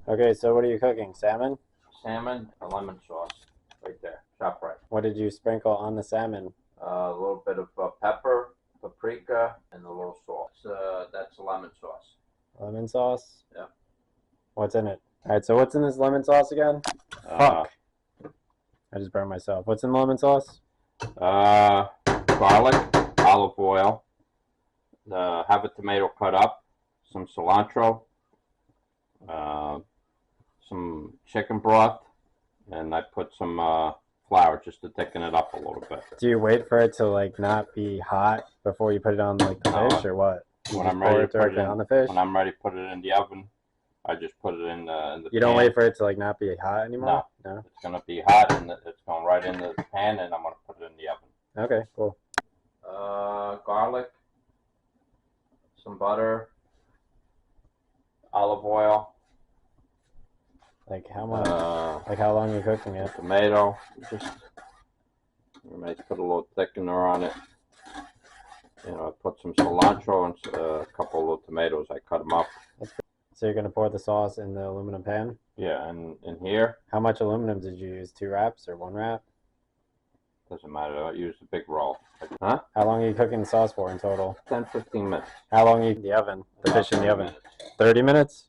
Okay, so what are you cooking? Salmon? Salmon and lemon sauce, right there. ShopRite. What did you sprinkle on the salmon? A little bit of pepper, paprika, and a little salt. That's lemon sauce. Lemon sauce? Yeah. What's in it? Alright, so what's in this lemon sauce again? Fuck. I just burned myself. What's in the lemon sauce? Garlic, olive oil, have a tomato cut up, some cilantro, some chicken broth, and I put some flour just to thicken it up a little bit. Do you wait for it to like not be hot before you put it on like the fish, or what? When I'm ready to put it on the fish. When I'm ready to put it in the oven, I just put it in the You don't wait for it to like not be hot anymore? No. It's gonna be hot and it's going right in the pan, and I'm gonna put it in the oven. Okay, cool. Garlic, some butter, olive oil. Like how much? Like how long are you cooking it? Tomato. Just you might put a little thickener on it. You know, I put some cilantro and a couple of little tomatoes. I cut them up. So you're gonna pour the sauce in the aluminum pan? Yeah, and in here. How much aluminum did you use? 2 wraps or 1 wrap? Doesn't matter. I use the big roll. Huh? How long are you cooking the sauce for in total? 10-15 minutes. How long are you in the oven? The fish in the oven? Minutes. 30 minutes?